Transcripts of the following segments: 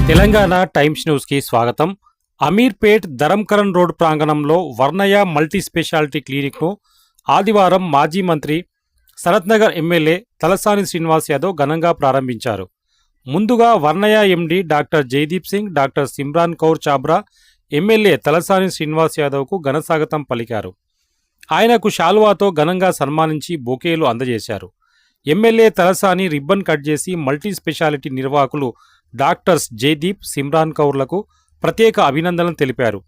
Telangana times న్యూస్కి స్వాగతం. Ameerpet ధరంకరణ్ road ప్రాంగణంలో వర్ణయ మల్టీ స్పెషాలిటీ క్లినిక్ను ఆదివారం మాజీ మంత్రి సనత్నగర్ ఎమ్మెల్యే తలసాని శ్రీనివాస్ యాదవ్ ఘనంగా ప్రారంభించారు. ముందుగా Varnaya MD doctor Jaideep Singh, doctor Simran Kaur Chhabra MLA Talasani Srinivas యాదవ్కు ఘనస్వాగతం పలికారు. ఆయనకు శాలువాతో ఘనంగా సన్మానించి బొకేలు అందజేశారు. ఎమ్మెల్యే తలసాని రిబ్బన్ కట్ చేసి మల్టీ స్పెషాలిటీ నిర్వాహకులు డాక్టర్స్ జయదీప్, సిమ్రాన్ కౌర్లకు ప్రత్యేక అభినందనలు తెలిపారు.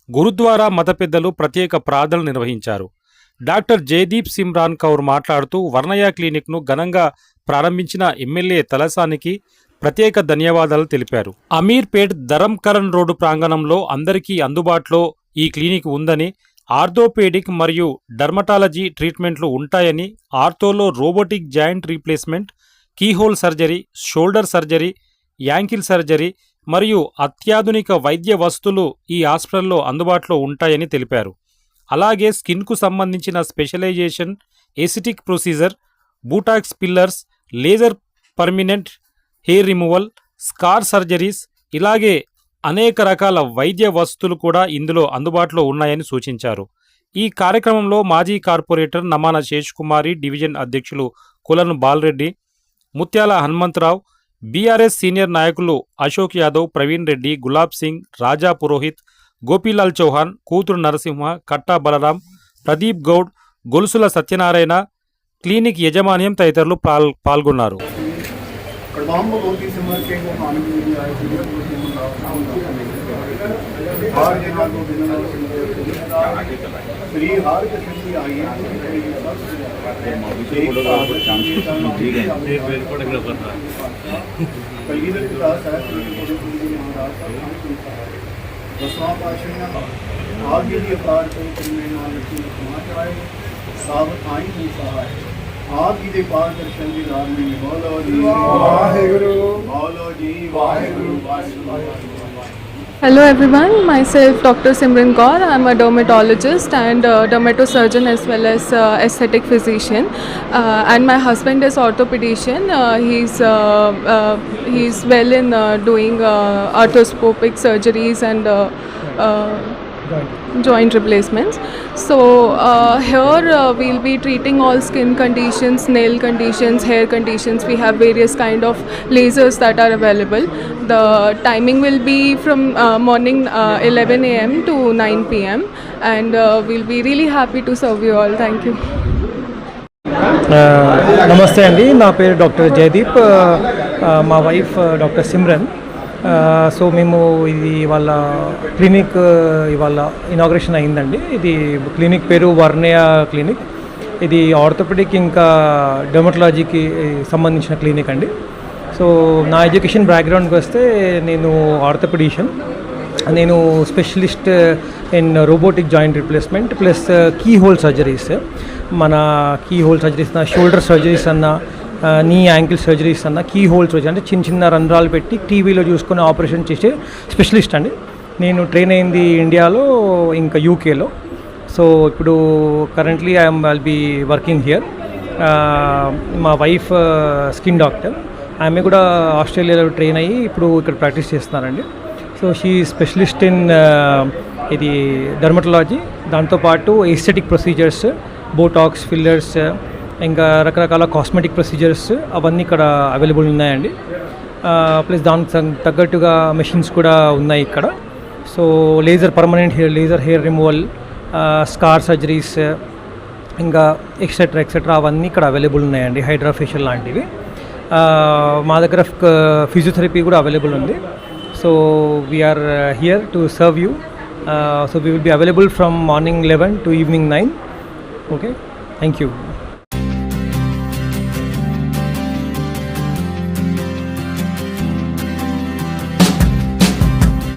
గురుద్వారా మత పెద్దలు ప్రత్యేక ప్రార్థనలు నిర్వహించారు. డాక్టర్ జయదీప్, సిమ్రాన్ కౌర్ మాట్లాడుతూ వర్ణయ క్లినిక్ను ఘనంగా ప్రారంభించిన ఎమ్మెల్యే తలసానికి ప్రత్యేక ధన్యవాదాలు తెలిపారు. అమీర్పేట్ ధరంకరణ్ రోడ్డు ప్రాంగణంలో అందరికీ అందుబాటులో ఈ క్లినిక్ ఉందని, ఆర్థోపేడిక్ మరియు డర్మటాలజీ ట్రీట్మెంట్లు ఉంటాయని, ఆర్థోలో robotic joint replacement, keyhole surgery, shoulder surgery, ankle surgery మరియు అత్యాధునిక వైద్య వస్తువులు ఈ హాస్పిటల్లో అందుబాటులో ఉంటాయని తెలిపారు. అలాగే స్కిన్కు సంబంధించిన specialisation, aesthetic procedure, botox fillers, laser permanent hair removal, scar surgeries, ఇలాగే అనేక రకాల వైద్య వస్తువులు కూడా ఇందులో అందుబాటులో ఉన్నాయని సూచించారు. ఈ కార్యక్రమంలో మాజీ కార్పొరేటర్ నమాన శేషకుమారి, డివిజన్ అధ్యక్షులు కులను బాలరెడ్డి, ముత్యాల హనుమంతరావు, బీఆర్ఎస్ సీనియర్ నాయకులు అశోక్ యాదవ్, ప్రవీణ్ రెడ్డి, గులాబ్ సింగ్, రాజా పురోహిత్, గోపీలాల్ చౌహాన్, కూతురు నరసింహ, కట్టా బలరాం, ప్రదీప్ గౌడ్, గొలుసుల సత్యనారాయణ, క్లినిక్ యజమాన్యం తదితరులు పాల్గొన్నారు. ਆਪ ਜੀ ਦੇ ਪਾਰਦਰਸ਼ਨ ਦੀ ਲਾਜ਼ਮੀ ਬੋਲੋ ਜੀ ਵਾਹਿਗੁਰੂ, ਬੋਲੋ ਜੀ Waheguru, Waheguru. Hello everyone, myself Dr. Simran Kaur. I am a dermatologist and dermatosurgeon as well as aesthetic physician. And my husband is orthopedician. He's well in doing arthroscopic surgeries and joint replacements. So here we'll be treating all skin conditions, nail conditions, hair conditions. We have various kind of lasers that are available. The timing will be from morning 11 a.m. to 9 p.m. and we'll be really happy to serve you all. Thank you. నమస్తే అండి, నా పేరు doctor Jaydeep, మా wife doctor Simran. So మేము ఇది ఇవాళ clinic ఇవాళ inauguration అయిందండి. ఇది క్లినిక్ పేరు వర్ణయ క్లినిక్. ఇది ఆర్థోపెడిక్ ఇంకా డెర్మటాలజీకి సంబంధించిన క్లినిక్ అండి. సో నా ఎడ్యుకేషన్ బ్యాక్గ్రౌండ్కి వస్తే నేను ఆర్థోపెడిషియన్, నేను specialist in robotic joint replacement plus keyhole surgeries. మన keyhole surgeries, shoulder surgeries అన్న, నీ యాంకిల్ సర్జరీస్ అన్న, కీ హోల్ సర్జరీ అంటే చిన్న చిన్న రంధ్రాలు పెట్టి టీవీలో చూసుకొని ఆపరేషన్ చేసే స్పెషలిస్ట్ అండి. నేను ట్రైన్ అయింది ఇండియాలో ఇంకా యూకేలో. సో ఇప్పుడు currently I'll be working here. మా వైఫ్ స్కిన్ డాక్టర్, ఆమె కూడా ఆస్ట్రేలియాలో ట్రైన్ అయ్యి ఇప్పుడు ఇక్కడ ప్రాక్టీస్ చేస్తున్నారండి. సో షీ స్పెషలిస్ట్ ఇన్ ఇది డర్మటాలజీ, దాంతోపాటు ఎస్థెటిక్ ప్రొసీజర్స్, బోటాక్స్, ఫిల్లర్స్, ఇంకా రకరకాల కాస్మెటిక్ ప్రొసీజర్స్ అవన్నీ ఇక్కడ అవైలబుల్ ఉన్నాయండి. ప్లస్ దానికి తగ్గట్టుగా మెషిన్స్ కూడా ఉన్నాయి ఇక్కడ. So laser permanent laser hair removal, scar surgeries, ఇంకా ఎక్సెట్రా అవన్నీ ఇక్కడ అవైలబుల్ ఉన్నాయండి. హైడ్రా ఫేషియల్ లాంటివి. మా దగ్గర ఫిజియోథెరపీ కూడా అవైలబుల్ ఉంది. So we're here to serve you. So we will be available from morning 11 to evening 9. Okay, thank you.